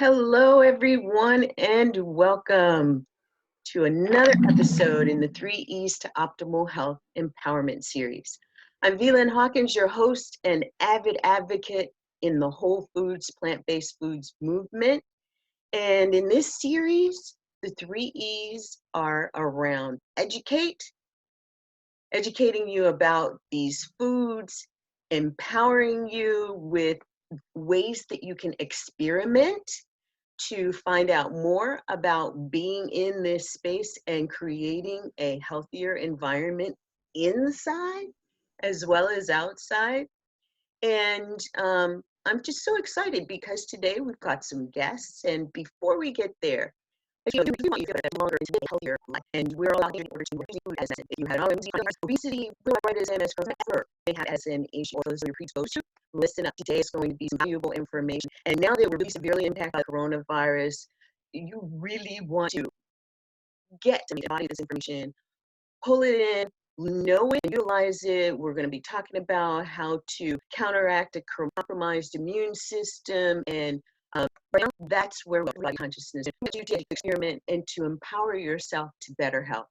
Hello, everyone, and welcome to another episode in the 3 E's to Optimal Health Empowerment series. I'm wLinda Hawkins, your host and avid advocate in the whole foods, plant-based foods movement. And in this series, the 3 E's are around educating you about these foods, empowering you with ways that you can experiment to find out more about being in this space and creating a healthier environment inside as well as outside. And I'm just so excited because today we've got some guests. And before we get there, we want you to live a longer and healthier life. And we're all out here in order to use food as if you had obesity, arthritis, MS forever, they had as an issue or those you're predisposed to. Listen up, today is going to be some valuable information. And now that we're really severely impacted by coronavirus, you really want to get to the body this information, pull it in, know it, utilize it. We're going to be talking about how to counteract a compromised immune system, and right now, that's where body consciousness is. You to experiment and to empower yourself to better health.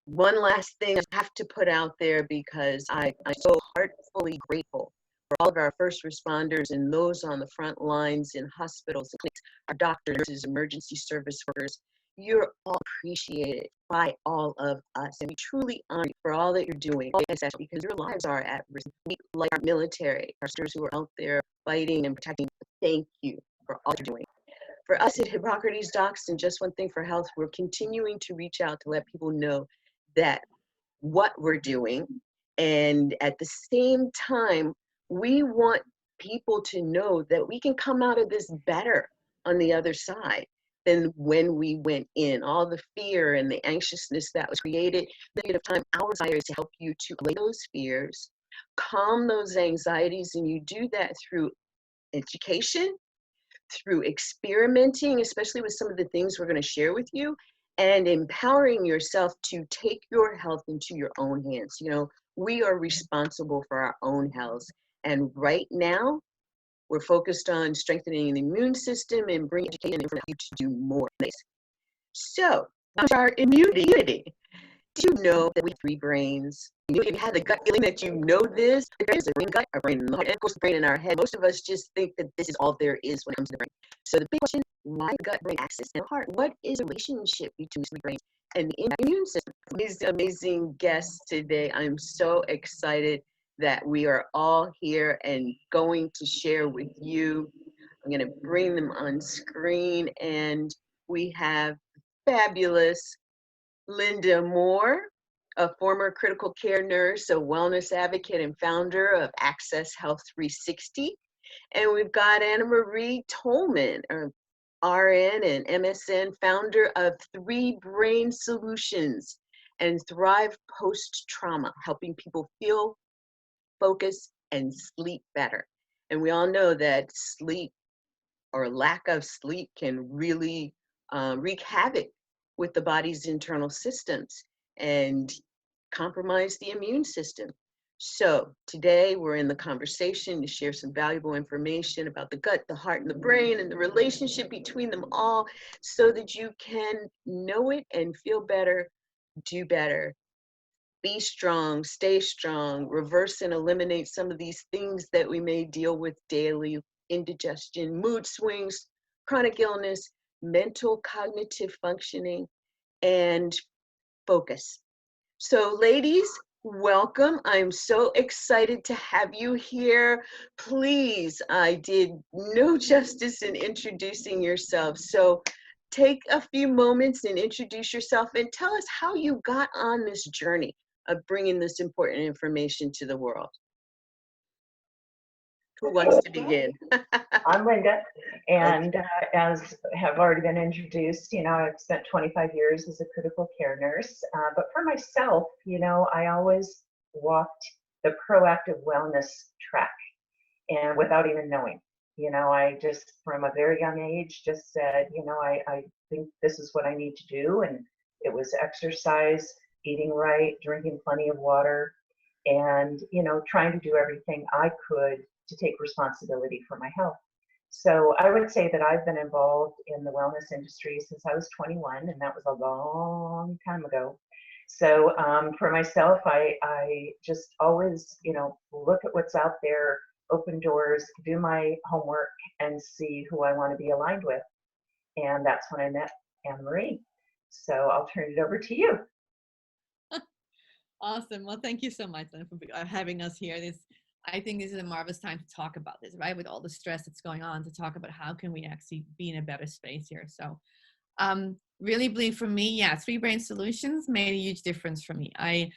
One last thing I have to put out there because I'm so heartfully grateful for all of our first responders and those on the front lines in hospitals and clinics, our doctors, nurses, emergency service workers. You're all appreciated by all of us, and we truly honor you for all that you're doing, because your lives are at risk. We, like our military, our soldiers who are out there fighting and protecting, thank you for all you're doing. For us at Hippocrates Docs and Just One Thing for Health, we're continuing to reach out to let people know that what we're doing, and at the same time, we want people to know that we can come out of this better on the other side than when we went in. All the fear and the anxiousness that was created, the period of time, our desire is to help you to allay those fears, calm those anxieties, and you do that through education, through experimenting, especially with some of the things we're going to share with you, and empowering yourself to take your health into your own hands. You know, we are responsible for our own health. And right now, we're focused on strengthening the immune system and bringing education for you to do more things. So, our immunity. Do you know that we have three brains? If you had the gut feeling that you know this, there is a brain, gut, our brain in the heart, and of course the brain in our head. Most of us just think that this is all there is when it comes to the brain. So the big question, why gut, brain axis, and heart? What is the relationship between these three brains and the immune system? These amazing guests today. I'm so excited that we are all here and going to share with you. I'm going to bring them on screen, and we have fabulous Linda Moore, a former critical care nurse, a wellness advocate, and founder of Access Health 360. And we've got Annemarie Tolman, RN and MSN, founder of Three Brain Solutions and Thrive Post Trauma, helping people feel, focus, and sleep better. And we all know that sleep or lack of sleep can really wreak havoc with the body's internal systems and compromise the immune system. So today we're in the conversation to share some valuable information about the gut, the heart, and the brain, and the relationship between them all, so that you can know it and feel better, do better, be strong, stay strong, reverse and eliminate some of these things that we may deal with daily: indigestion, mood swings, chronic illness, mental cognitive functioning, and focus. So ladies, welcome. I'm so excited to have you here. Please, I did no justice in introducing yourself. So take a few moments and introduce yourself and tell us how you got on this journey of bringing this important information to the world. Who wants to begin? I'm Linda, and as have already been introduced, I've spent 25 years as a critical care nurse. But for myself, I always walked the proactive wellness track, and without even knowing. I just, from a very young age, just said, I think this is what I need to do. And it was exercise, eating right, drinking plenty of water, and, trying to do everything I could to take responsibility for my health. So I would say that I've been involved in the wellness industry since I was 21, and that was a long time ago. So for myself, I just always, look at what's out there, open doors, do my homework, and see who I want to be aligned with. And that's when I met Annemarie. So I'll turn it over to you. Awesome. Well, thank you so much, Lynn, for having us here. I think this is a marvelous time to talk about this, right? With all the stress that's going on, to talk about how can we actually be in a better space here. So really believe for me, yeah, 3 Brain Solutions made a huge difference for me. I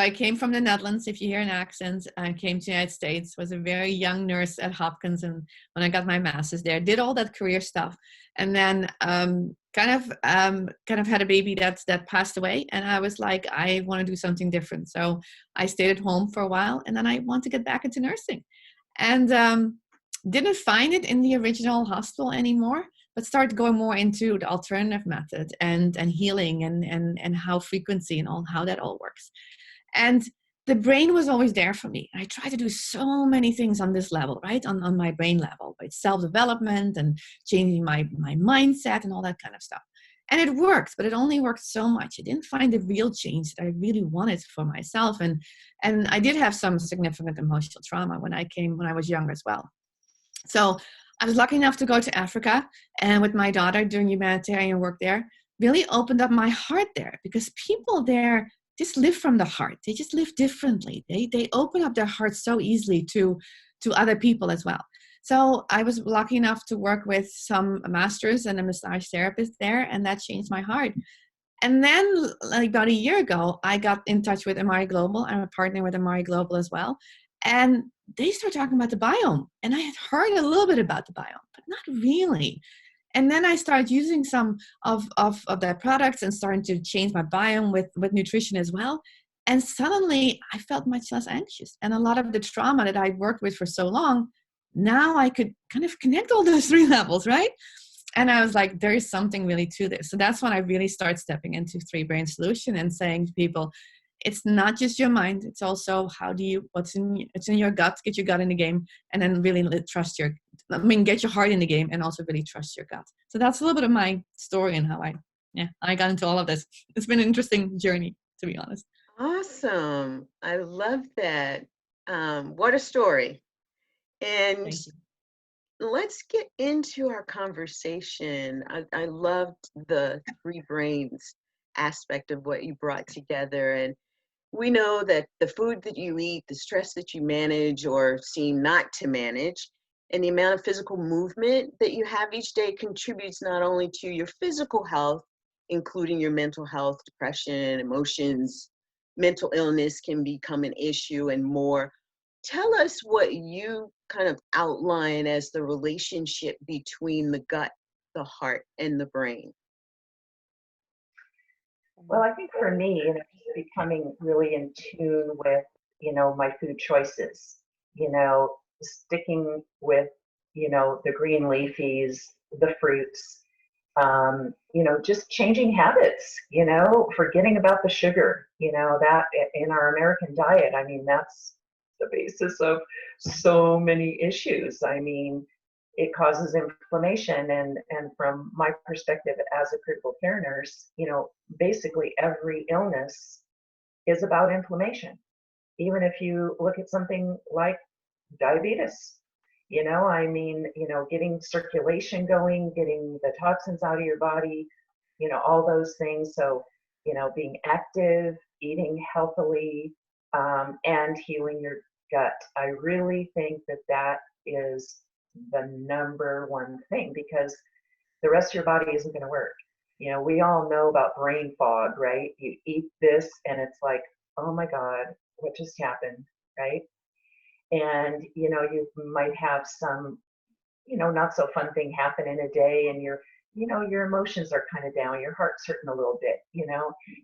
came from the Netherlands. If you hear an accent, I came to the United States, was a very young nurse at Hopkins, and when I got my master's there, did all that career stuff, and then kind of had a baby that passed away, and I was like, I want to do something different. So I stayed at home for a while, and then I want to get back into nursing, and didn't find it in the original hospital anymore, but started going more into the alternative method and healing and how frequency and how that all works. And the brain was always there for me. I tried to do so many things on this level, right? On my brain level, right? Self-development and changing my mindset and all that kind of stuff. And it worked, but it only worked so much. I didn't find the real change that I really wanted for myself. And I did have some significant emotional trauma when I was younger as well. So I was lucky enough to go to Africa, and with my daughter doing humanitarian work there, really opened up my heart there, because people there just live from the heart. They just live differently. They open up their hearts so easily to other people as well. So I was lucky enough to work with some masters and a massage therapist there, and that changed my heart. And then, like about a year ago, I got in touch with Amari Global. I'm a partner with Amari Global as well. And they started talking about the biome. And I had heard a little bit about the biome, but not really. And then I started using some of their products and starting to change my biome with nutrition as well. And suddenly I felt much less anxious. And a lot of the trauma that I worked with for so long, now I could kind of connect all those 3 levels, right? And I was like, there is something really to this. So that's when I really start stepping into 3 Brain Solution and saying to people, it's not just your mind. It's also it's in your gut, get your gut in the game, and then really get your heart in the game, and also really trust your gut. So that's a little bit of my story and how I got into all of this. It's been an interesting journey, to be honest. Awesome. I love that. What a story. And Thank you. let's get into our conversation. I loved the 3 brains aspect of what you brought together. And we know that the food that you eat, the stress that you manage or seem not to manage, and the amount of physical movement that you have each day contributes not only to your physical health, including your mental health, depression, emotions, mental illness can become an issue and more. Tell us what you kind of outline as the relationship between the gut, the heart, and the brain. Well, I think for me, just becoming really in tune with, my food choices, sticking with, the green leafies, the fruits, just changing habits, forgetting about the sugar, that in our American diet, I mean, that's the basis of so many issues. I mean, it causes inflammation, and from my perspective as a critical care nurse, basically every illness is about inflammation. Even if you look at something like diabetes, I mean, getting circulation going, getting the toxins out of your body, all those things. So, being active, eating healthily, and healing your gut. I really think that that is the number one thing, because the rest of your body isn't going to work. We all know about brain fog, right? You eat this and it's like, oh my God, what just happened, right? And, you might have some, not so fun thing happen in a day, and your emotions are kind of down, your heart's hurting a little bit,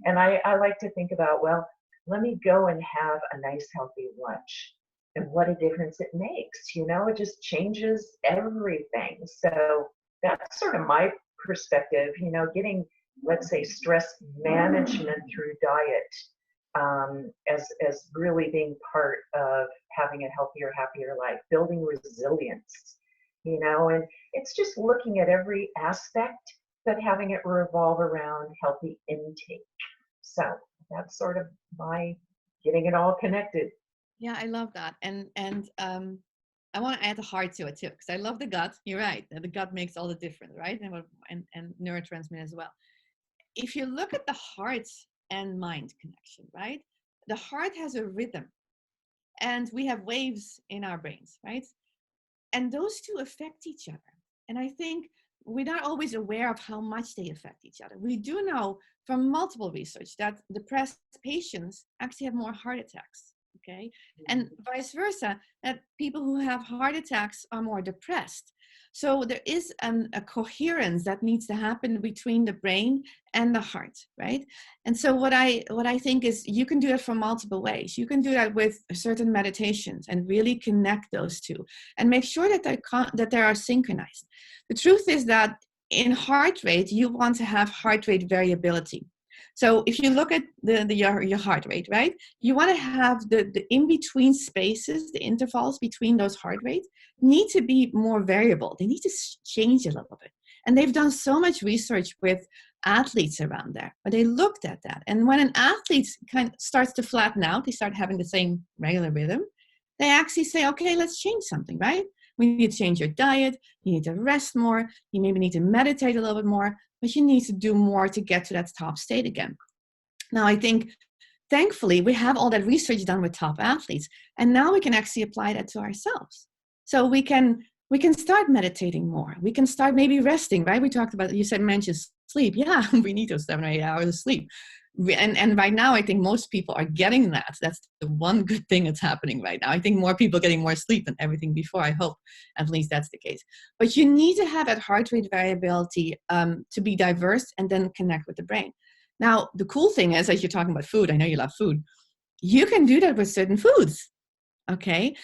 and I like to think about, well, let me go and have a nice healthy lunch. And what a difference it makes, it just changes everything. So that's sort of my perspective, getting, let's say, stress management through diet, as really being part of having a healthier, happier life, building resilience, you know, and it's just looking at every aspect, but having it revolve around healthy intake. So that's sort of my getting it all connected. Yeah, I love that. And I want to add the heart to it too, because I love the gut. You're right. The gut makes all the difference, right? And neurotransmitter as well. If you look at the heart and mind connection, right? The heart has a rhythm, and we have waves in our brains, right? And those two affect each other. And I think we're not always aware of how much they affect each other. We do know from multiple research that depressed patients actually have more heart attacks. Okay. And vice versa, that people who have heart attacks are more depressed. So there is a coherence that needs to happen between the brain and the heart, right? And so what I think is you can do it from multiple ways. You can do that with certain meditations and really connect those two and make sure that they are synchronized. The truth is that in heart rate, you want to have heart rate variability. So if you look at your heart rate, right, you want to have the in-between spaces, the intervals between those heart rates need to be more variable. They need to change a little bit. And they've done so much research with athletes around there, but they looked at that. And when an athlete kind of starts to flatten out, they start having the same regular rhythm, they actually say, okay, let's change something, right? We need to change your diet. You need to rest more. You maybe need to meditate a little bit more, but you need to do more to get to that top state again. Now, I think, thankfully, we have all that research done with top athletes, and now we can actually apply that to ourselves. So we can start meditating more. We can start maybe resting, right? We talked about, mentioned sleep. Yeah, we need those 7 or 8 hours of sleep. And right now, I think most people are getting that. That's the one good thing that's happening right now. I think more people are getting more sleep than everything before. I hope at least that's the case. But you need to have that heart rate variability to be diverse and then connect with the brain. Now, the cool thing is, as you're talking about food, I know you love food, you can do that with certain foods. Okay,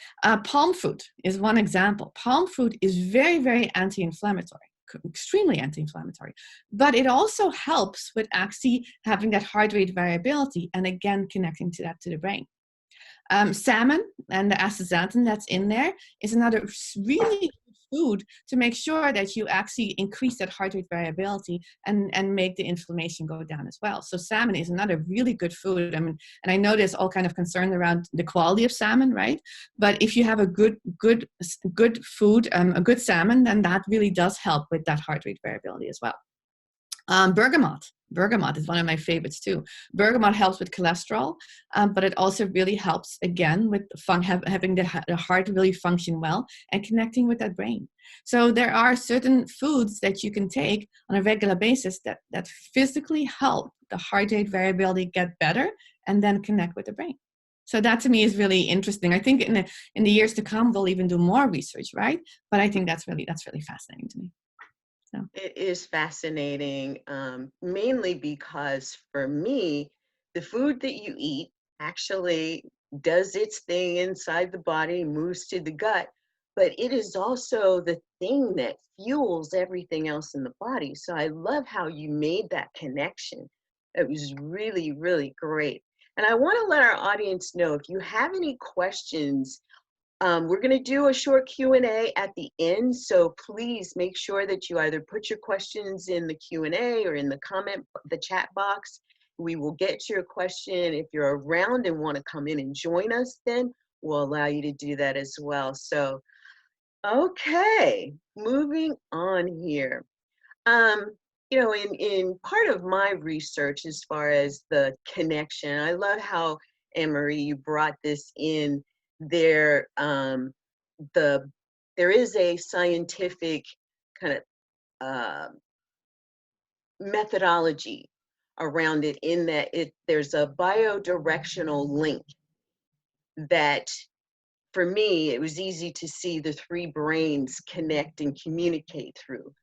palm fruit is one example. Palm fruit is very, very anti-inflammatory, extremely anti-inflammatory, but it also helps with actually having that heart rate variability and again connecting to the brain. Salmon and the astaxanthin that's in there is another really good food to make sure that you actually increase that heart rate variability and make the inflammation go down as well. So salmon is another really good food. I mean, and I know there's all kind of concern around the quality of salmon, right? But if you have a good food, a good salmon, then that really does help with that heart rate variability as well. Bergamot is one of my favorites too. Bergamot helps with cholesterol, but it also really helps again with having the heart really function well and connecting with that brain. So there are certain foods that you can take on a regular basis that physically help the heart rate variability get better and then connect with the brain. So that to me is really interesting. I think in the years to come we'll even do more research, right? But I think that's really fascinating to me. So. It is fascinating, mainly because for me, the food that you eat actually does its thing inside the body, moves to the gut, but it is also the thing that fuels everything else in the body. So I love how you made that connection. It was really, really great. And I want to let our audience know if you have any questions. We're going to do a short Q&A at the end, so please make sure that you either put your questions in the Q&A or in the chat box. We will get to your question. If you're around and want to come in and join us, then we'll allow you to do that as well. So, okay, moving on here. In part of my research as far as the connection, I love how, Annemarie, you brought this in. There is a scientific kind of methodology around it, in that there's a biodirectional link that, for me, it was easy to see the three brains connect and communicate through,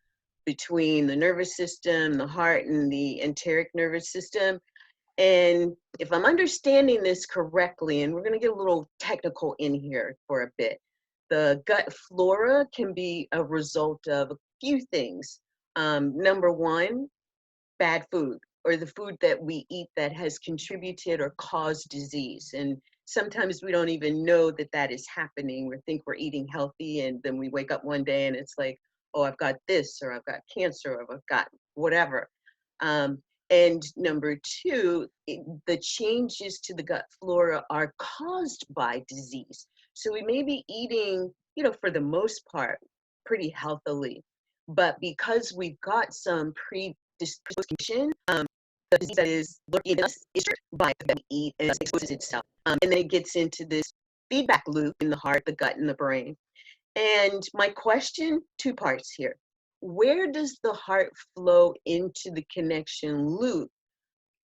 between the nervous system, the heart, and the enteric nervous system. And if I'm understanding this correctly, and we're going to get a little technical in here for a bit, the gut flora can be a result of a few things. Number one, bad food, or the food that we eat that has contributed or caused disease. And sometimes we don't even know that that is happening. We think we're eating healthy, and then we wake up one day and it's like, oh, I've got this, or I've got cancer, or I've got whatever. And number two, the changes to the gut flora are caused by disease. So we may be eating, for the most part, pretty healthily, but because we've got some predisposition, the disease that is lurking in us is triggered by what we eat and exposes itself. And then it gets into this feedback loop in the heart, the gut, and the brain. And my question, two parts here. Where does the heart flow into the connection loop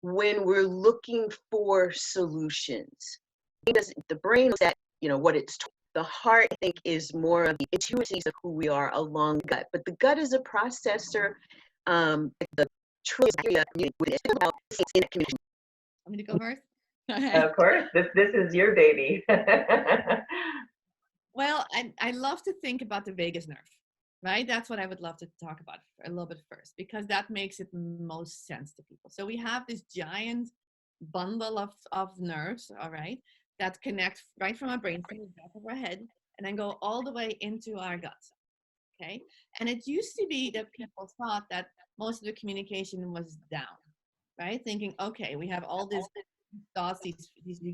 when we're looking for solutions? Because the brain is at, what it's told. The heart, I think, is more of the intuitions of who we are along the gut. But the gut is a processor. The trillion with it about in that communication. Want me to go first? Of course, this is your baby. Well, I love to think about the vagus nerve, right? That's what I would love to talk about a little bit first, because that makes it most sense to people. So we have this giant bundle of nerves, all right, that connect right from our brain, from the back of our head, and then go all the way into our guts, okay? And it used to be that people thought that most of the communication was down, right? Thinking, okay, we have all these thoughts, these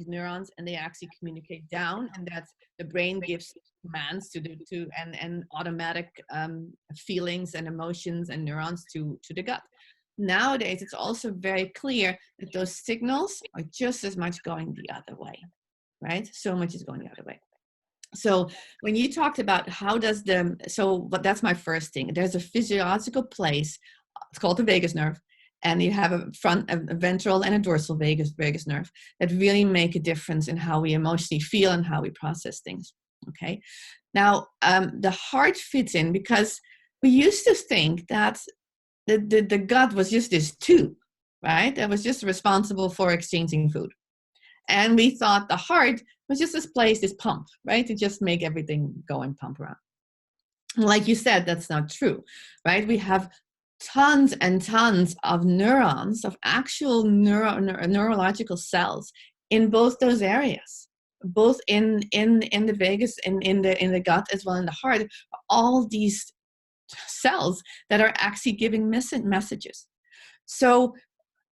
neurons, and they actually communicate down, and that's the brain gives commands and automatic feelings and emotions and neurons to the gut. Nowadays, it's also very clear that those signals are just as much going the other way, right? So much is going the other way. So when you talked about but that's my first thing. There's a physiological place, it's called the vagus nerve, and you have a ventral and a dorsal vagus nerve that really make a difference in how we emotionally feel and how we process things. Okay. Now, the heart fits in because we used to think that the gut was just this tube, right? That was just responsible for exchanging food. And we thought the heart was just this place, this pump, right? To just make everything go and pump around. Like you said, that's not true, right? We have tons and tons of neurons, of actual neurological cells in both those areas, both in the vagus, in the gut, as well in the heart. All these cells that are actually giving messages. So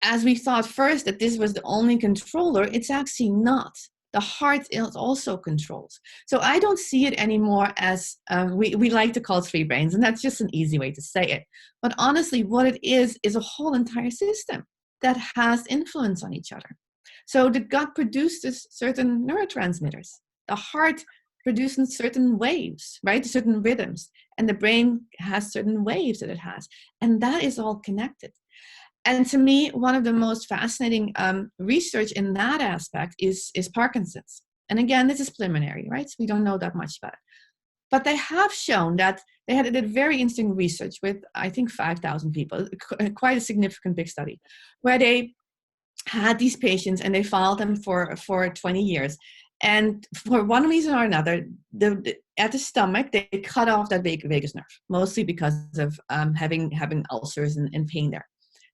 as we thought first that this was the only controller, it's actually not. The heart is also controls. So I don't see it anymore as, we like to call it three brains, and that's just an easy way to say it. But honestly, what it is a whole entire system that has influence on each other. So the gut produces certain neurotransmitters. The heart produces certain waves, right? Certain rhythms. And the brain has certain waves that it has. And that is all connected. And to me, one of the most fascinating research in that aspect is Parkinson's. And again, this is preliminary, right? So we don't know that much about it. But they have shown that they did very interesting research with, I think, 5,000 people, quite a significant big study, where they had these patients and they followed them for 20 years. And for one reason or another, at the stomach, they cut off that vagus nerve, mostly because of having ulcers and pain there.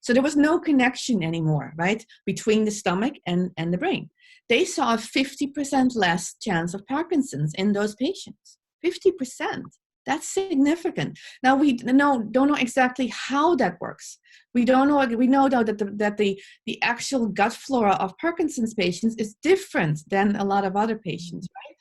So there was no connection anymore, right, between the stomach and the brain. They saw a 50% less chance of Parkinson's in those patients. 50%. That's significant. Now we don't know exactly how that works. We don't know. We know though that the actual gut flora of Parkinson's patients is different than a lot of other patients, right?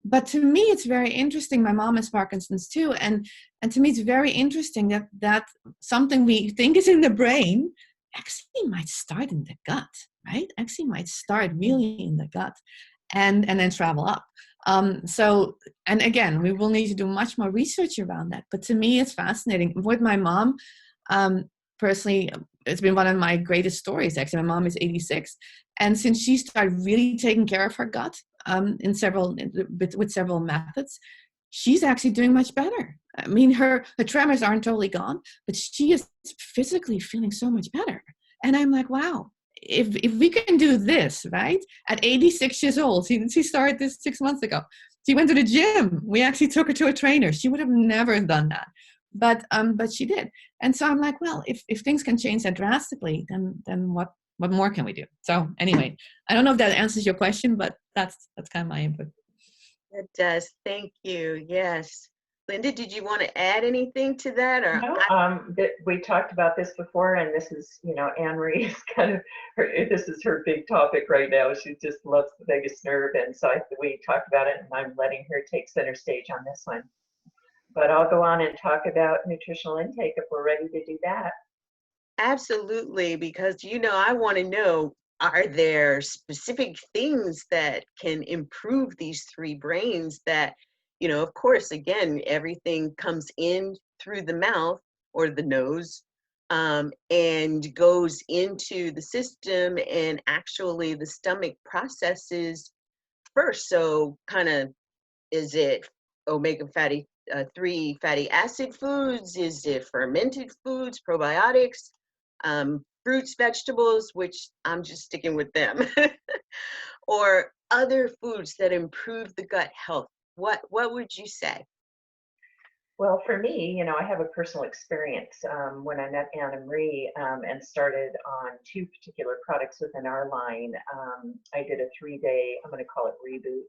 But to me, it's very interesting. My mom has Parkinson's too, and to me, it's very interesting that something we think is in the brain actually might start in the gut, right? Actually, might start really in the gut, and then travel up. So, and again, we will need to do much more research around that. But to me, it's fascinating. With my mom, personally, it's been one of my greatest stories. Actually, my mom is 86, and since she started really taking care of her gut with several methods, she's actually doing much better. I mean, her tremors aren't totally gone, but she is physically feeling so much better. And I'm like, wow. If we can do this, right? At 86 years old, she started this 6 months ago. She went to the gym. We actually took her to a trainer. She would have never done that, but she did. And so I'm like, well, if things can change that drastically, then what what more can we do? So anyway, I don't know if that answers your question, but that's kind of my input. It does. Thank you. Yes. Linda, did you want to add anything to that? Or No, we talked about this before, and this is, Annemarie is kind of this is her big topic right now. She just loves the vagus nerve, and so we talked about it, and I'm letting her take center stage on this one. But I'll go on and talk about nutritional intake if we're ready to do that. Absolutely, because I want to know, are there specific things that can improve these three brains that, of course, again, everything comes in through the mouth or the nose, and goes into the system, and actually the stomach processes first. So kind of, is it omega-3 fatty acid foods? Is it fermented foods, probiotics? Fruits, vegetables, which I'm just sticking with them, or other foods that improve the gut health? What would you say? Well, for me, I have a personal experience. When I met Annemarie and started on two particular products within our line, I did a 3-day, I'm going to call it reboot,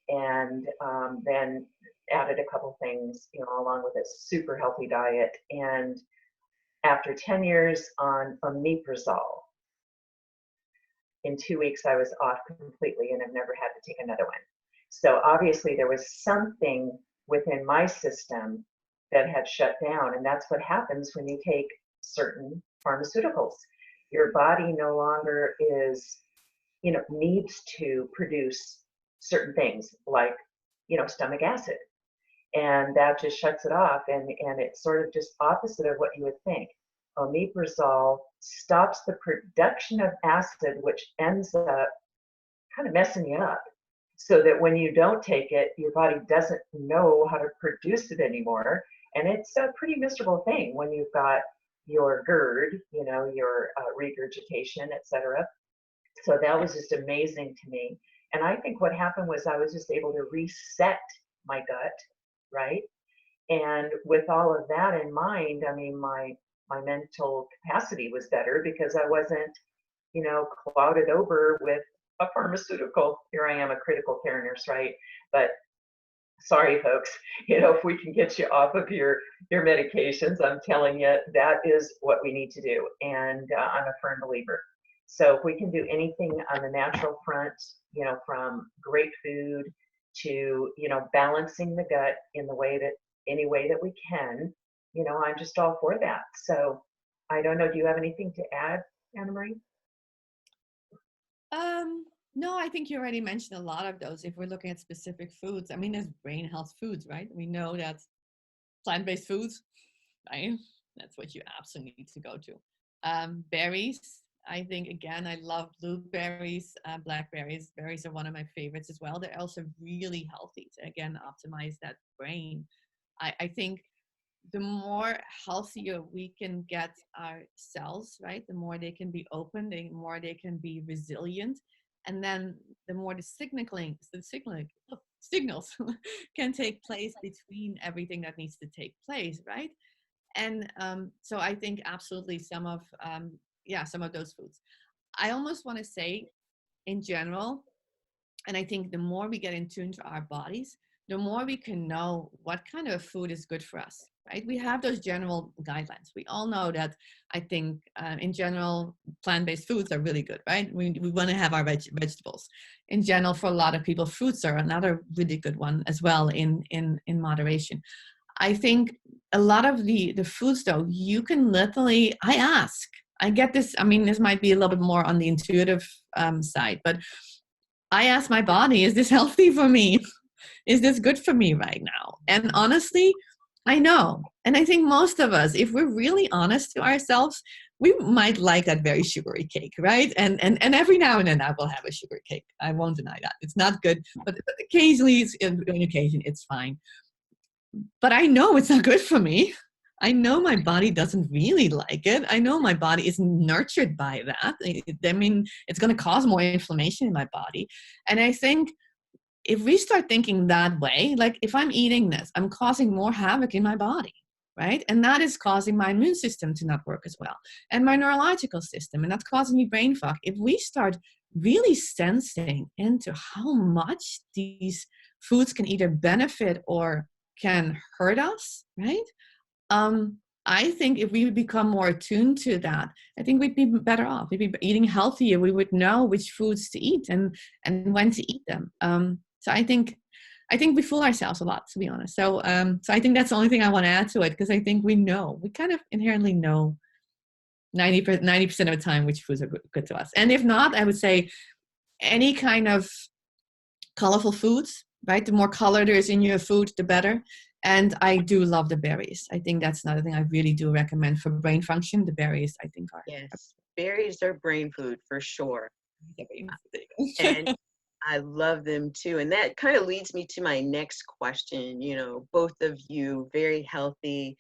and then added a couple things, along with a super healthy diet. And after 10 years on omeprazole, in 2 weeks I was off completely, and I've never had to take another one. So obviously there was something within my system that had shut down, and that's what happens when you take certain pharmaceuticals. Your body no longer needs to produce certain things like, stomach acid. And that just shuts it off, and it's sort of just opposite of what you would think. Omeprazole stops the production of acid, which ends up kind of messing you up, so that when you don't take it, your body doesn't know how to produce it anymore. And it's a pretty miserable thing when you've got your GERD, your regurgitation, etc. So that was just amazing to me. And I think what happened was I was just able to reset my gut, right? And with all of that in mind, I mean, my mental capacity was better because I wasn't, clouded over with a pharmaceutical. Here I am, a critical care nurse, right? But sorry, folks, if we can get you off of your medications, I'm telling you, that is what we need to do. And I'm a firm believer. So if we can do anything on the natural front, from great food to, balancing the gut in any way that we can, I'm just all for that. So I don't know, do you have anything to add, Annemarie? No, I think you already mentioned a lot of those. If we're looking at specific foods, I mean, there's brain health foods, right? We know that plant-based foods, right? That's what you absolutely need to go to. Berries, I think, again, I love blueberries, blackberries. Berries are one of my favorites as well. They're also really healthy to, again, optimize that brain. I think the more healthier we can get our cells, right, the more they can be open, the more they can be resilient, and then the more the signals can take place between everything that needs to take place, right? And so I think absolutely some of those foods. I almost want to say, in general, and I think the more we get in tune to our bodies, the more we can know what kind of food is good for us, right? We have those general guidelines. We all know that, I think, in general, plant-based foods are really good, right? We want to have our vegetables. In general, for a lot of people, fruits are another really good one as well in moderation. I think a lot of the foods, though, you can literally, I get this, I mean, this might be a little bit more on the intuitive side, but I ask my body, is this healthy for me? Is this good for me right now? And honestly, I know. And I think most of us, if we're really honest to ourselves, we might like that very sugary cake, right? And every now and then I will have a sugar cake. I won't deny that. It's not good, but occasionally, on occasion, it's fine. But I know it's not good for me. I know my body doesn't really like it. I know my body isn't nurtured by that. I mean, it's going to cause more inflammation in my body. And I think if we start thinking that way, like if I'm eating this, I'm causing more havoc in my body. right? And that is causing my immune system to not work as well, and my neurological system, and that's causing me brain fog. If we start really sensing into how much these foods can either benefit or can hurt us, right? I think if we would become more attuned to that, I think we'd be better off. We'd be eating healthier. We would know which foods to eat and when to eat them. So I think we fool ourselves a lot, to be honest. So I think that's the only thing I want to add to it, because I think we kind of inherently know 90% of the time which foods are good to us. And if not, I would say any kind of colorful foods, right? The more color there is in your food, the better. And I do love the berries. I think that's another thing I really do recommend for brain function. The berries, I think, are. Yes, berries are brain food for sure. And And I love them too. And that kind of leads me to my next question. Both of you very healthy.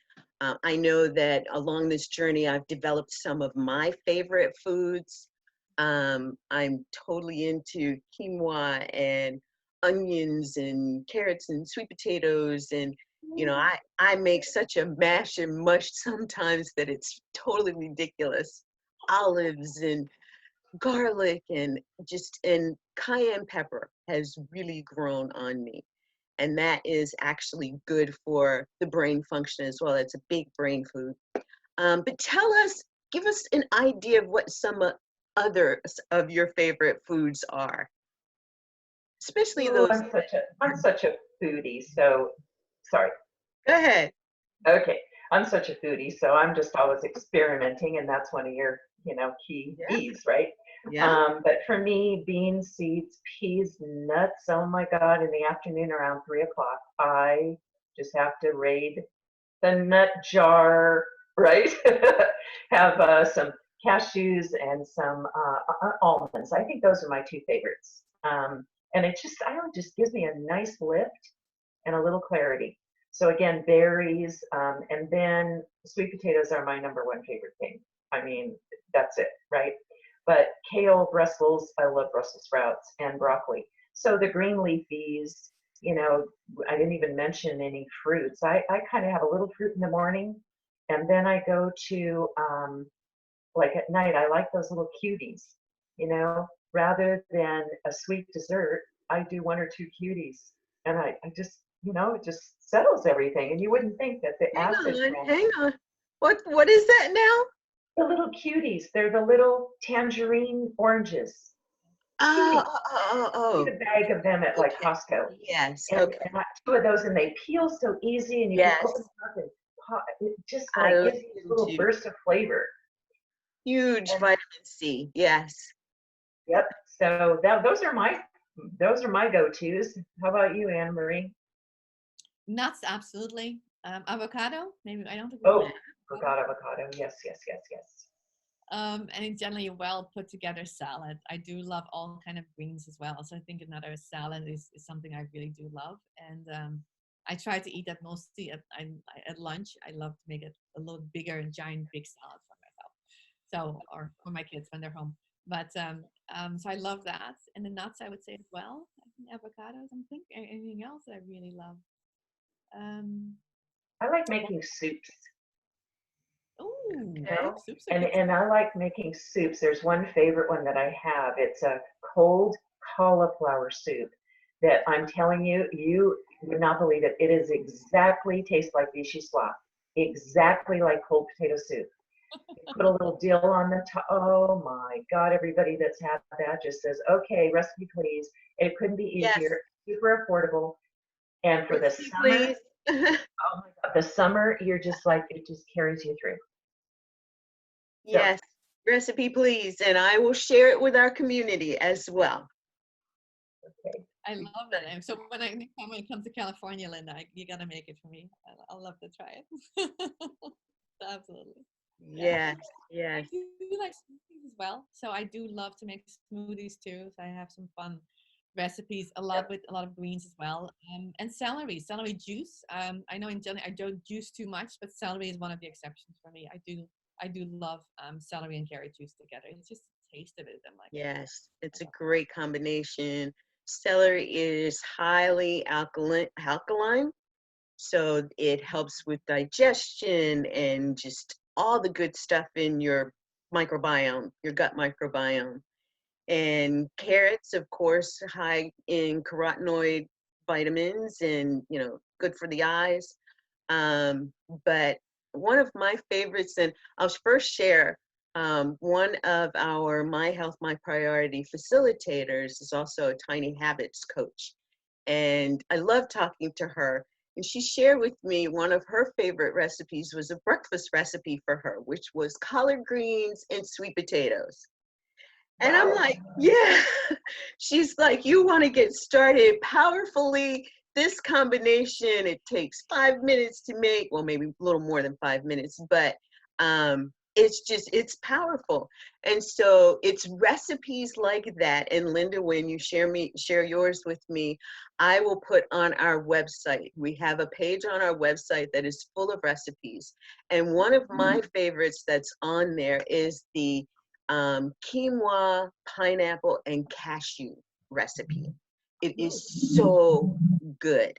I know that along this journey, I've developed some of my favorite foods. I'm totally into quinoa and onions and carrots and sweet potatoes. And, I make such a mash and mush sometimes that it's totally ridiculous. Olives and garlic and cayenne pepper has really grown on me. And that is actually good for the brain function as well. It's a big brain food. But give us an idea of what some others of your favorite foods are, especially Ooh, those. I'm such a foodie. So, sorry. Go ahead. Okay, I'm such a foodie, so I'm just always experimenting, and that's one of your, key Yeah. E's, right? Yeah. But for me, beans, seeds, peas, nuts, oh my God, in the afternoon around 3 o'clock, I just have to raid the nut jar, right? Have some cashews and some almonds. I think those are my two favorites. And I don't know, just gives me a nice lift and a little clarity. So again, berries, and then sweet potatoes are my number one favorite thing. I mean, that's it, right? But kale, Brussels, I love Brussels sprouts, and broccoli. So the green leafies, I didn't even mention any fruits. I kind of have a little fruit in the morning, and then I go to, like at night, I like those little cuties, rather than a sweet dessert, I do one or two cuties. And I just, it just settles everything. And you wouldn't think that the acid Hang on. What is that now? the little cuties, they're the little tangerine oranges. Oh, Cuties. oh, oh, Get a bag of them at like okay. Costco. Yes. And Okay. I two of those, and they peel so easy, and you just Yes. open them up and pop. It just I like love gives you a them little too. burst of flavor. Huge And vitamin C. Yes. yep. So those are my go-tos. How about you, Annemarie? nuts, absolutely. Avocado, maybe I don't think we Oh, mentioned forgot avocado. Yes, yes, yes, yes. And in generally a well put together salad. I do love all kind of greens as well. So I think another salad is something I really do love. And I try to eat that mostly at lunch. I love to make it a little bigger and giant big salad for myself. So, or for my kids when they're home. But so I love that. And the nuts I would say as well. I think avocados. I'm thinking anything else that I really love. Um, I like making soups. oh, You know, soups are and good too. and I like making soups. There's one favorite one that I have. It's a cold cauliflower soup that I'm telling you, you would not believe it. It is exactly tastes like vichyssoise, exactly like cold potato soup. Put a little dill on the top. Oh my God, everybody that's had that just says, okay, recipe please. It couldn't be Yes. easier, super affordable. And for the Recipe, summer, please. oh my God, the summer, you're just like, it just carries you through. So, Yes. Recipe, please. And I will share it with our community as well. okay. I love it. And so next time when it comes to California, Linda, you gotta make it for me. I'll love to try it. Absolutely. Yeah. Yes. I Yes. do like smoothies as well. So I do love to make smoothies too. So I have some fun recipes, a lot of greens as well. And celery juice. I know in general I don't juice too much, but celery is one of the exceptions for me. I do love celery and carrot juice together. It's just the taste of it. I'm like, Yes. It's a great combination. Celery is highly alkaline. So it helps with digestion and just all the good stuff in your microbiome, your gut microbiome. And carrots, of course, high in carotenoid vitamins and, good for the eyes. But one of my favorites, and I'll first share, one of our My Health, My Priority facilitators is also a Tiny Habits coach. And I love talking to her. And she shared with me one of her favorite recipes was a breakfast recipe for her, which was collard greens and sweet potatoes. And I'm Wow. like, yeah. She's like, you want to get started powerfully. This combination, it takes 5 minutes to make, well, maybe a little more than 5 minutes, but it's powerful. And so it's recipes like that. And Linda, when you share yours with me, I will put on our website. We have a page on our website that is full of recipes. And one of my favorites that's on there is the quinoa, pineapple, and cashew recipe. It is so good.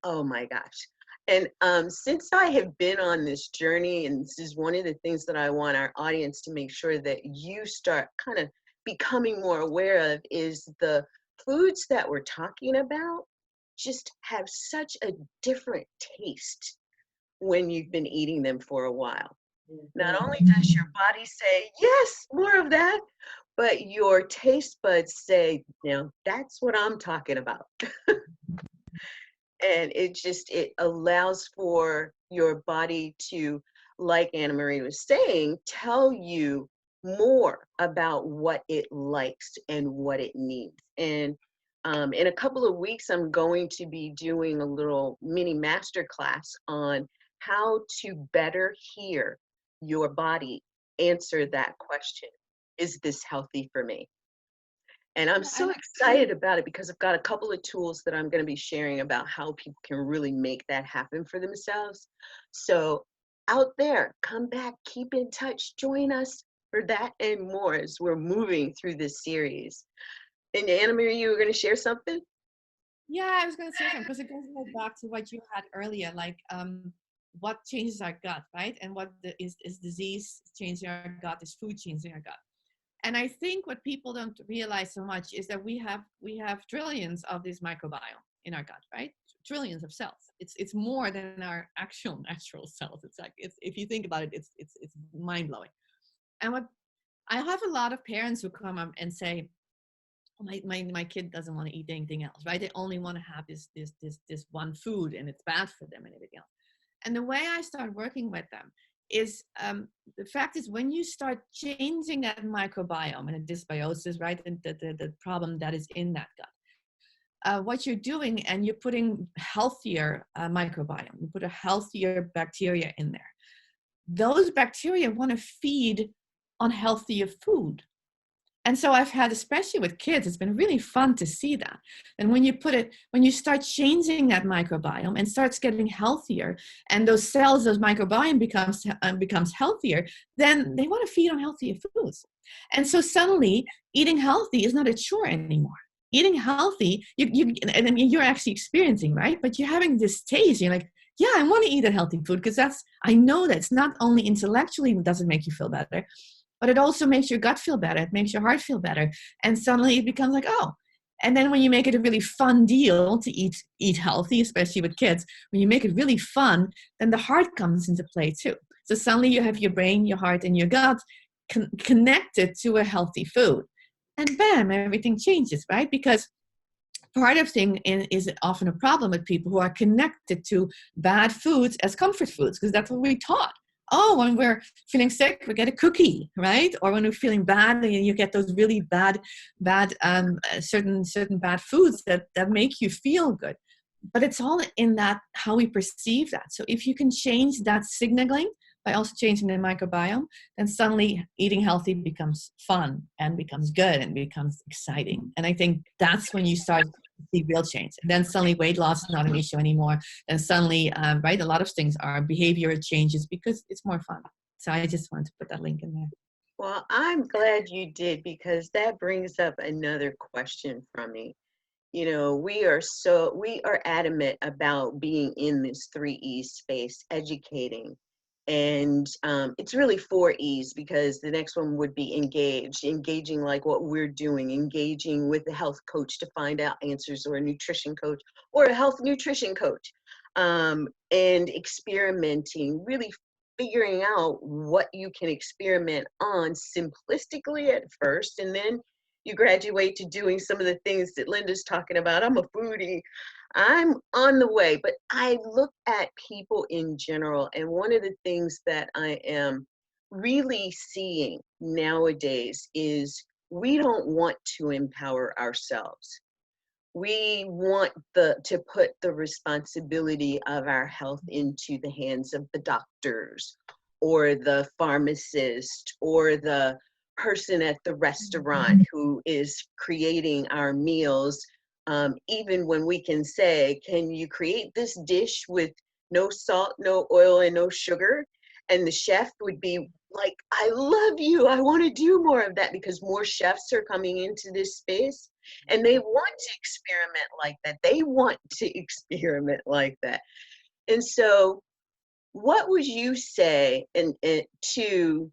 Oh my gosh. And since I have been on this journey, and this is one of the things that I want our audience to make sure that you start kind of becoming more aware of, is the foods that we're talking about just have such a different taste when you've been eating them for a while. Not only does your body say, yes, more of that, but your taste buds say, that's what I'm talking about. And it allows for your body to, like Annemarie was saying, tell you more about what it likes and what it needs. And in a couple of weeks, I'm going to be doing a little mini masterclass on how to better hear your body answer that question. Is this healthy for me? And I'm so excited about it because I've got a couple of tools that I'm going to be sharing about how people can really make that happen for themselves. So out there, come back, keep in touch, join us for that and more as we're moving through this series. And Annemarie, you were going to share something? Yeah, I was going to say something because it goes right back to what you had earlier, like what changes our gut, right? And what is disease changing our gut, is food changing our gut. And I think what people don't realize so much is that we have trillions of this microbiome in our gut, right? Trillions of cells. It's more than our actual natural cells. It's like, if you think about it, it's mind blowing. And what I have a lot of parents who come up and say, my kid doesn't want to eat anything else, right? They only want to have this one food, and it's bad for them and everything else. And the way I start working with them is, the fact is, when you start changing that microbiome and a dysbiosis, right, and the problem that is in that gut, what you're doing, and you're putting healthier microbiome, you put a healthier bacteria in there. Those bacteria want to feed on healthier food. And so I've had, especially with kids, it's been really fun to see that. And when you start changing that microbiome and starts getting healthier, and those cells, those microbiome becomes healthier, then they want to feed on healthier foods. And so suddenly eating healthy is not a chore anymore. Eating healthy, you're actually experiencing, right? But you're having this taste. You're like, yeah, I want to eat a healthy food, because I know that it's not only intellectually doesn't make you feel better, but it also makes your gut feel better. It makes your heart feel better. And suddenly it becomes like, oh. And then when you make it a really fun deal to eat healthy, especially with kids, when you make it really fun, then the heart comes into play too. So suddenly you have your brain, your heart, and your gut connected to a healthy food. And bam, everything changes, right? Because part of thing is often a problem with people who are connected to bad foods as comfort foods, because that's what we're taught. Oh, when we're feeling sick, we get a cookie, right? Or when we're feeling bad, you get those really bad certain bad foods that make you feel good. But it's all in that, how we perceive that. So if you can change that signaling by also changing the microbiome, then suddenly eating healthy becomes fun and becomes good and becomes exciting. And I think that's when you start see real change. And then suddenly weight loss is not an issue anymore. And suddenly, right, a lot of things are behavioral changes because it's more fun. So I just wanted to put that link in there. Well, I'm glad you did, because that brings up another question from me. we are adamant about being in this 3E space, educating. And it's really 4Es, because the next one would be engaging like what we're doing, engaging with a health coach to find out answers, or a nutrition coach, or a health nutrition coach, and experimenting, really figuring out what you can experiment on simplistically at first, and then you graduate to doing some of the things that Linda's talking about. I'm a foodie. I'm on the way, but I look at people in general, and one of the things that I am really seeing nowadays is we don't want to empower ourselves. We want to put the responsibility of our health into the hands of the doctors, or the pharmacist, or the person at the restaurant who is creating our meals. Even when we can say, can you create this dish with no salt, no oil, and no sugar? And the chef would be like, I love you. I want to do more of that, because more chefs are coming into this space, and they want to experiment like that. They want to experiment like that. And so what would you say to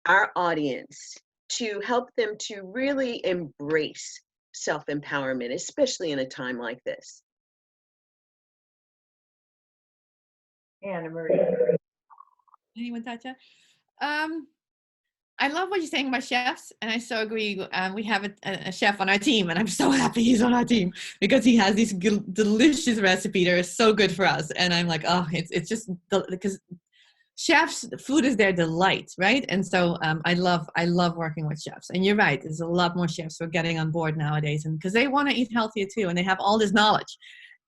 our audience to help them to really embrace self-empowerment, especially in a time like this? Annemarie. Anyone touch it? I love what you're saying about chefs, and I so agree. We have a chef on our team, and I'm so happy he's on our team, because he has these delicious recipes that are so good for us. And I'm like, oh, it's just because chefs, food is their delight, right? And so I love working with chefs. And you're right, there's a lot more chefs who are getting on board nowadays, and because they want to eat healthier too, and they have all this knowledge.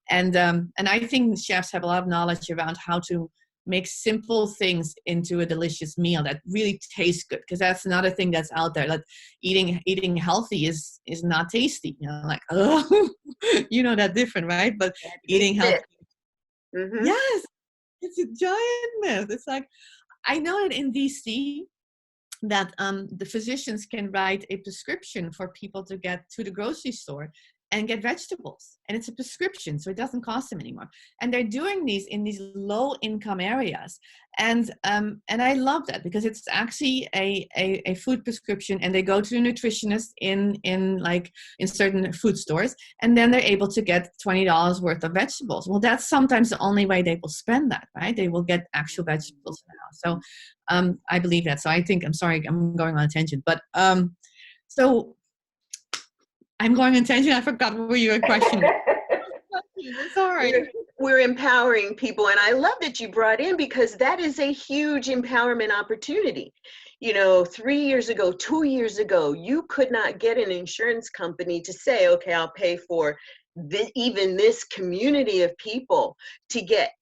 And I think chefs have a lot of knowledge around how to make simple things into a delicious meal that really tastes good, because that's another thing that's out there, that eating healthy is not tasty, like, oh, that's different, right? But eating healthy, Mm-hmm. yes, it's a giant myth. It's like, I know that in DC that the physicians can write a prescription for people to get to the grocery store and get vegetables, and it's a prescription, so it doesn't cost them anymore. And they're doing these in these low income areas, and I love that, because it's actually a food prescription, and they go to a nutritionist in certain food stores, and then they're able to get $20 worth of vegetables. Well, that's sometimes the only way they will spend that, right? They will get actual vegetables now. So I believe that. So I think, I'm sorry, I'm going on a tangent, but so I'm going on tangent. I forgot what your question was. Sorry. We're empowering people, and I love that you brought in, because that is a huge empowerment opportunity. 3 years ago, 2 years ago, you could not get an insurance company to say, okay, I'll pay for even this community of people to get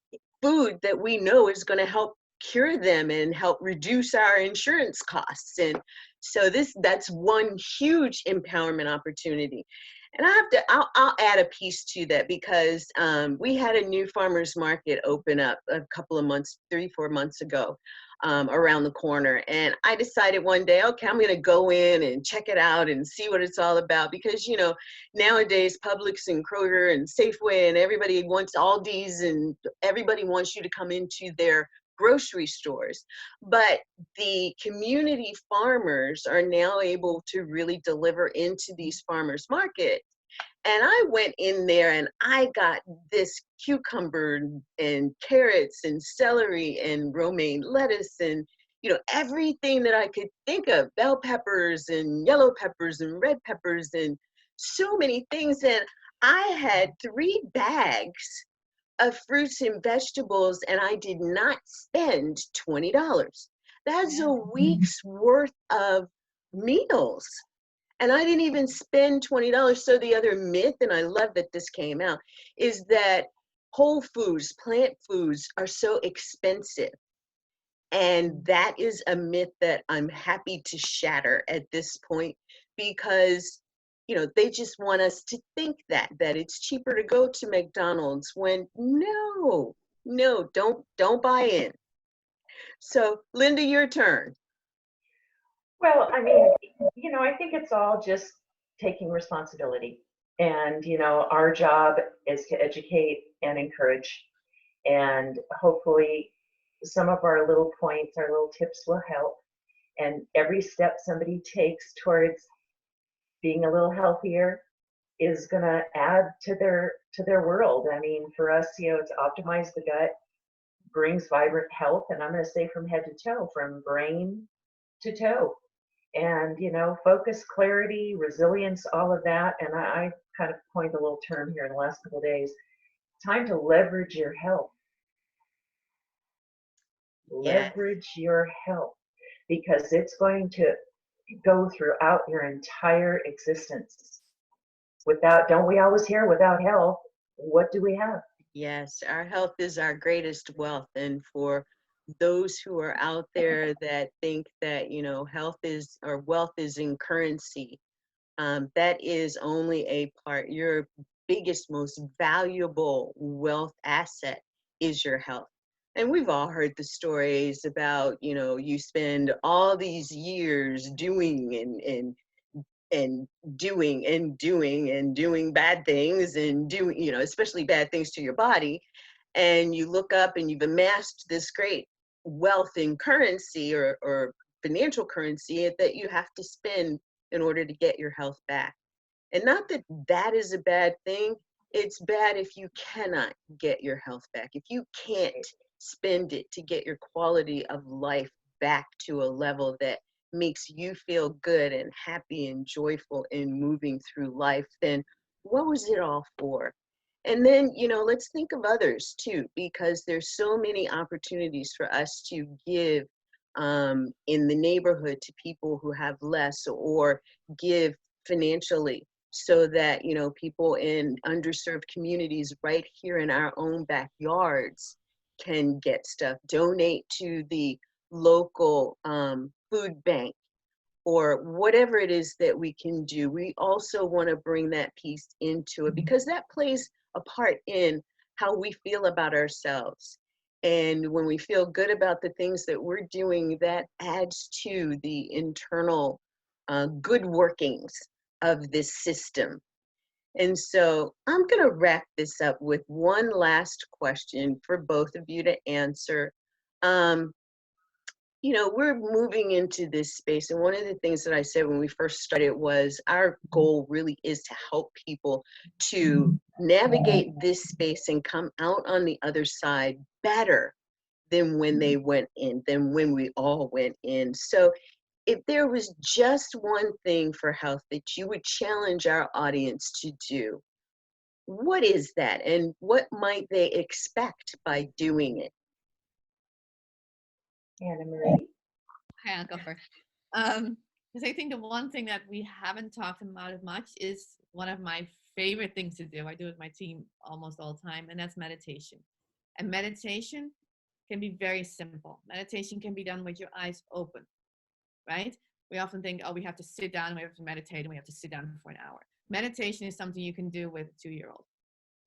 food that we know is going to help cure them and help reduce our insurance costs. And so that's one huge empowerment opportunity. And I'll add a piece to that, because we had a new farmers market open up a couple of months, 3-4 months ago, around the corner. And I decided one day, okay, I'm going to go in and check it out and see what it's all about, because, nowadays Publix and Kroger and Safeway and everybody wants Aldi's, and everybody wants you to come into their grocery stores. But the community farmers are now able to really deliver into these farmers markets. And I went in there and I got this cucumber and carrots and celery and romaine lettuce and everything that I could think of, bell peppers and yellow peppers and red peppers and so many things. And I had 3 bags of fruits and vegetables, and I did not spend $20. That's a week's worth of meals. And I didn't even spend $20. So the other myth, and I love that this came out, is that whole foods, plant foods are so expensive. And that is a myth that I'm happy to shatter at this point, because they just want us to think that it's cheaper to go to McDonald's, when no, don't buy in. So Linda, your turn. Well, I mean, I think it's all just taking responsibility And, you know, our job is to educate and encourage. And hopefully some of our little points, our little tips will help. And every step somebody takes towards being a little healthier is going to add to their world. I mean, for us, you know, it's optimize the gut, brings vibrant health, and I'm going to say from head to toe, from brain to toe. And, you know, focus, clarity, resilience, all of that. And I kind of coined a little term here in the last couple of days. Time to leverage your health. Yes. Leverage your health, because it's going to go throughout your entire existence. Without, don't we always hear, without health, what do we have? Yes, our health is our greatest wealth. And for those who are out there that think that, you know, health is or wealth is in currency, that is only a part. Your biggest, most valuable wealth asset is your health. And we've all heard the stories about, you know, you spend all these years doing and doing bad things and doing, you know, especially bad things to your body. And you look up and you've amassed this great wealth in currency or financial currency that you have to spend in order to get your health back. And not that that is a bad thing. It's bad if you cannot get your health back, if you can't spend it to get your quality of life back to a level that makes you feel good and happy and joyful in moving through life, then what was it all for? And then, you know, let's think of others too, because there's so many opportunities for us to give in the neighborhood to people who have less, or give financially so that, you know, people in underserved communities right here in our own backyards can get stuff. Donate to the local food bank or whatever it is that we can do. We also want to bring that piece into it because that plays a part in how we feel about ourselves. And when we feel good about the things that we're doing, that adds to the internal good workings of this system. And so I'm going to wrap this up with one last question for both of you to answer. Um, you know, we're moving into this space. And one of the things that I said when we first started was our goal really is to help people to navigate this space and come out on the other side better than when they went in, than when we all went in. So if there was just one thing for health that you would challenge our audience to do, what is that? And what might they expect by doing it? Annemarie? Okay, I'll go first. Because I think the one thing that we haven't talked about as much is one of my favorite things to do. I do it with my team almost all the time, and that's meditation. And meditation can be very simple. Meditation can be done with your eyes open, right? We often think, oh, we have to sit down, we have to meditate, and we have to sit down for an hour. Meditation is something you can do with a 2-year-old.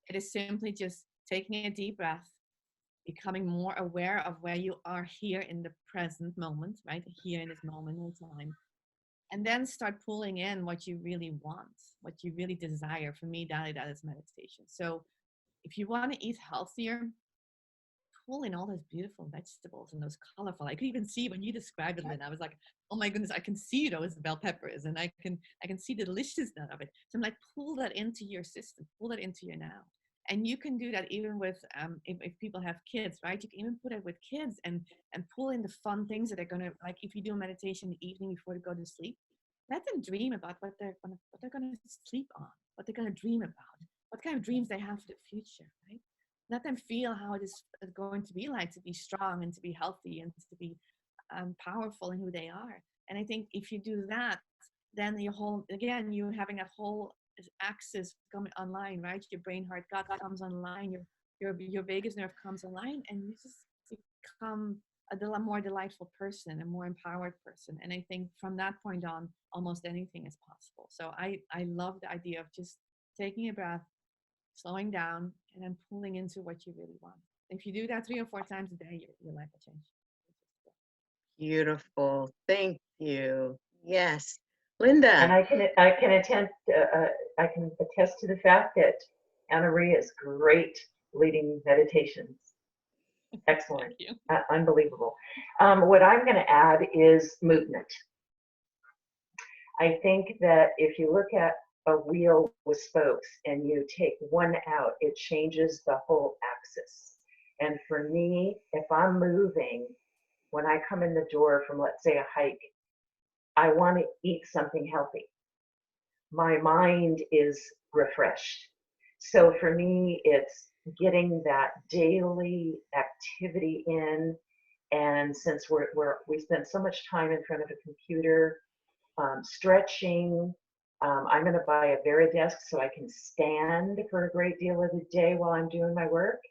It is simply just taking a deep breath, becoming more aware of where you are here in the present moment, right? Here in this moment in time. And then start pulling in what you really want, what you really desire. For me, that is meditation. So if you want to eat healthier, pull in all those beautiful vegetables and those colorful. I could even see when you described it, Lynn, I was like, oh my goodness, I can see those bell peppers and I can see the deliciousness of it. So I'm like, pull that into your system, pull that into your now. And you can do that even with if people have kids, right? You can even put it with kids and pull in the fun things that are gonna, like if you do a meditation in the evening before they go to sleep, let them dream about what they're gonna sleep on, what they're gonna dream about, what kind of dreams they have for the future, right? Let them feel how it is going to be like to be strong and to be healthy and to be powerful in who they are. And I think if you do that, then your whole, again, you're having that whole axis coming online, right? Your brain, heart, gut comes online, your vagus nerve comes online, and you just become a more delightful person, a more empowered person. And I think from that point on, almost anything is possible. So I love the idea of just taking a breath, slowing down, and then pulling into what you really want. If you do that 3 or 4 times a day, your life will change. Beautiful. Thank you. Yes. Linda. And I can I can attest to the fact that Annemarie is great leading meditations. Excellent, Thank you. unbelievable. What I'm going to add is movement. I think that if you look at a wheel with spokes and you take one out, it changes the whole axis. And for me, if I'm moving, when I come in the door from, let's say, a hike, I want to eat something healthy. My mind is refreshed. So for me, it's getting that daily activity in. And since we spend so much time in front of a computer, stretching, I'm going to buy a Varidesk so I can stand for a great deal of the day while I'm doing my work.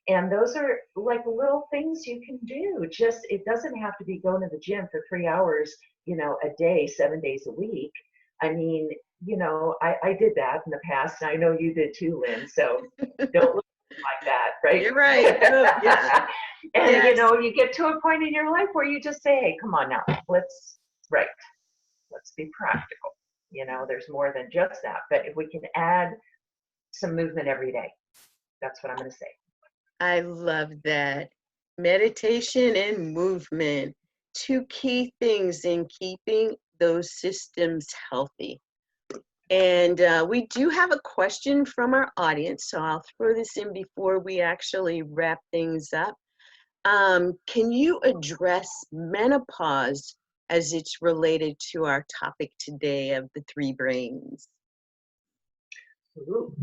And those are like little things you can do. Just, it doesn't have to be going to the gym for 3 hours, a day, 7 days a week. I mean, I did that in the past, and I know you did too, Lynn. So don't look like that, right? You're right. Oh, yeah. And Yes. you get to a point in your life where you just say, hey, come on now, let's be practical. There's more than just that. But if we can add some movement every day, that's what I'm going to say. I love that. Meditation and movement, two key things in keeping those systems healthy. And we do have a question from our audience, so I'll throw this in before we actually wrap things up. Can you address menopause as it's related to our topic today of the three brains? Ooh.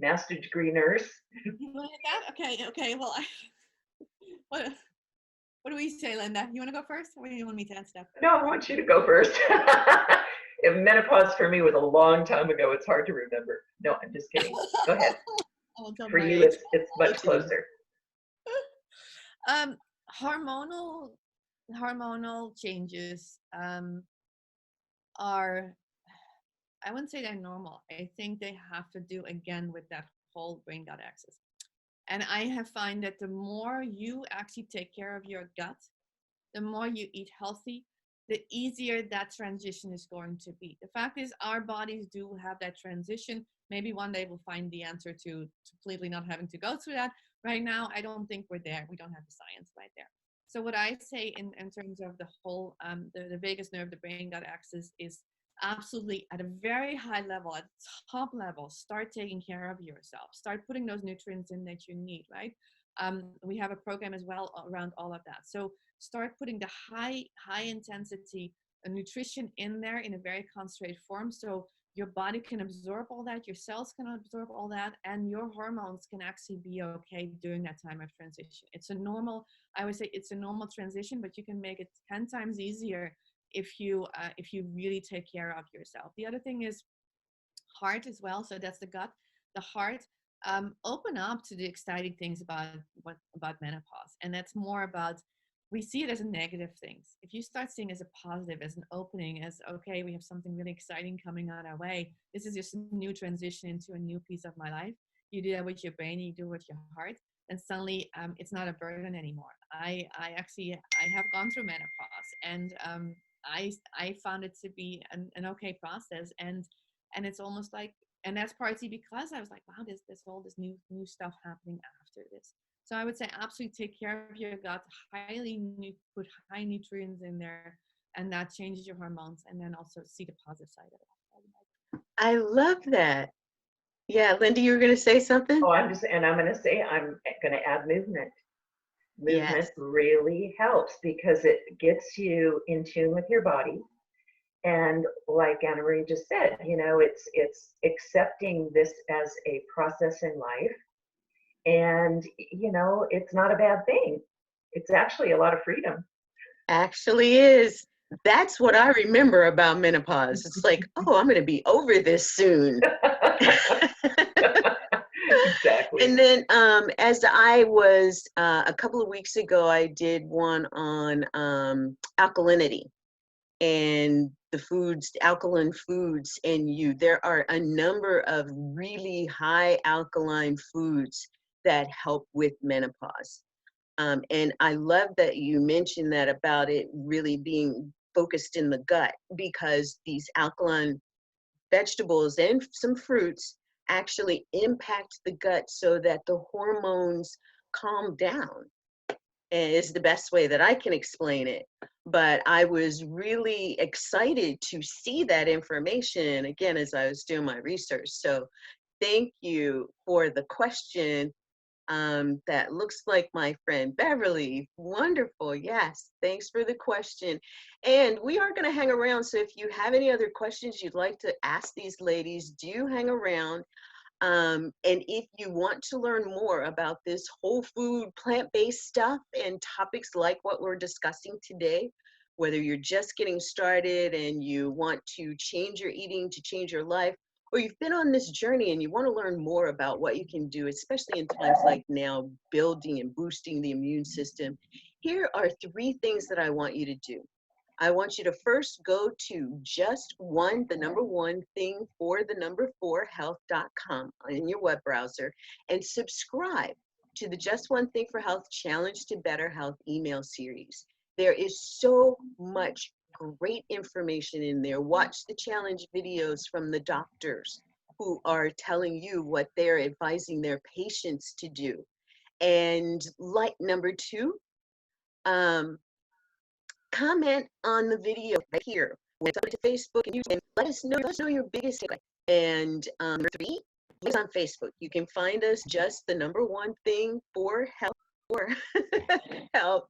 Master degree nurse. You want that? Okay. Well, what do we say, Linda? You want to go first, or do you want me to answer that? No, I want you to go first. If menopause for me was a long time ago, it's hard to remember. No, I'm just kidding. Go ahead. For you, it's much closer. Hormonal changes are, I wouldn't say they're normal. I think they have to do again with that whole brain gut axis. And I have found that the more you actually take care of your gut, the more you eat healthy, the easier that transition is going to be. The fact is, our bodies do have that transition. Maybe one day we'll find the answer to completely not having to go through that. Right now, I don't think we're there. We don't have the science right there. So what I say in terms of the whole, the vagus nerve, the brain gut axis, is absolutely at a very high level, at top level, start taking care of yourself. Start putting those nutrients in that you need, right? We have a program as well around all of that. So start putting the high intensity nutrition in there in a very concentrated form, so your body can absorb all that, your cells can absorb all that, and your hormones can actually be okay during that time of transition. I would say it's a normal transition, but you can make it 10 times easier if you really take care of yourself. The other thing is heart as well. So that's the gut, the heart. Open up to the exciting things about menopause, and that's more about, we see it as a negative things. If you start seeing it as a positive, as an opening, as okay, we have something really exciting coming on our way. This is just a new transition into a new piece of my life. You do that with your brain, you do it with your heart, and suddenly it's not a burden anymore. I have gone through menopause, and I found it to be an okay process, and it's almost like, and that's partly because I was like, wow, there's all this new stuff happening after this. So I would say absolutely take care of your gut, put high nutrients in there, and that changes your hormones, and then also see the positive side of it. I love that. Yeah, Linda, you were going to say something? Oh, I'm going to add movement. Movement Yes. really helps because it gets you in tune with your body. And like Annemarie just said, it's accepting this as a process in life. And, it's not a bad thing. It's actually a lot of freedom. Actually is. That's what I remember about menopause. It's like, oh, I'm going to be over this soon. Exactly. And then as I was, a couple of weeks ago, I did one on alkalinity and the foods, alkaline foods in you. There are a number of really high alkaline foods that help with menopause. And I love that you mentioned that about it really being focused in the gut, because these alkaline vegetables and some fruits actually impact the gut so that the hormones calm down, is the best way that I can explain it. But I was really excited to see that information again as I was doing my research. So thank you for the question. That looks like my friend Beverly. Wonderful. Yes. Thanks for the question. And we are going to hang around. So if you have any other questions you'd like to ask these ladies, do hang around. And if you want to learn more about this whole food, plant-based stuff and topics like what we're discussing today, whether you're just getting started and you want to change your eating to change your life, or you've been on this journey and you want to learn more about what you can do, especially in times like now, building and boosting the immune system, here are 3 things that I want you to do. I want you to first go to the number one thing for the number 4 health.com in your web browser and subscribe to the Just One Thing for Health Challenge to Better Health email series. There is so much great information in there. Watch the challenge videos from the doctors who are telling you what they're advising their patients to do. And like number 2, comment on the video right here. Went up to Facebook and YouTube and let us know your biggest takeaway. And number 3 is on Facebook. You can find us just the number one thing for health or health.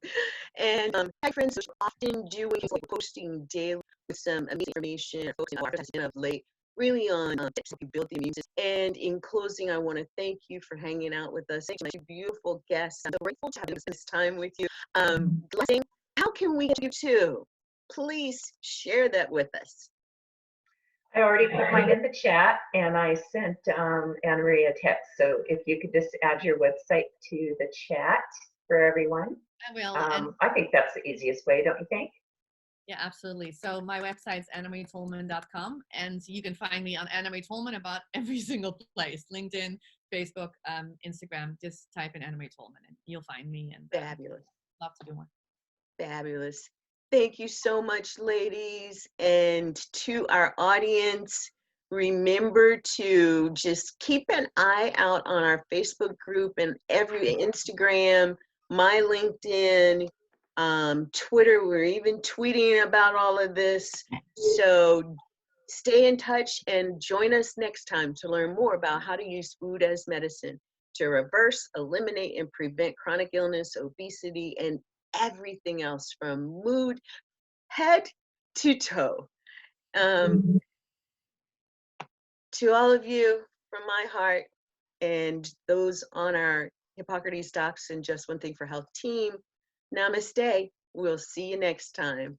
And hi friends, which often do when you're posting daily with some amazing information, focusing on advertising of late, really on tips to build the immune system. And in closing, I want to thank you for hanging out with us. Thank you, my beautiful guests. I'm so grateful to have this time with you. Blessing. How can we get you too? Please share that with us. I already put mine in the chat, and I sent Annemarie a text. So if you could just add your website to the chat for everyone. I will. I think that's the easiest way, don't you think? Yeah, absolutely. So my website's AnnamarietTolman.com, and you can find me on Annemarie Tolman about every single place: LinkedIn, Facebook, Instagram. Just type in Annemarie Tolman, and you'll find me. And Fabulous. Love to do one. Fabulous. Thank you so much, ladies. And to our audience, remember to just keep an eye out on our Facebook group and every Instagram, my LinkedIn, Twitter. We're even tweeting about all of this. So stay in touch and join us next time to learn more about how to use food as medicine to reverse, eliminate, and prevent chronic illness, obesity, and everything else from mood, head to toe. To all of you, from my heart, and those on our Hippocrates Docs and Just One Thing for Health team, namaste. We'll see you next time.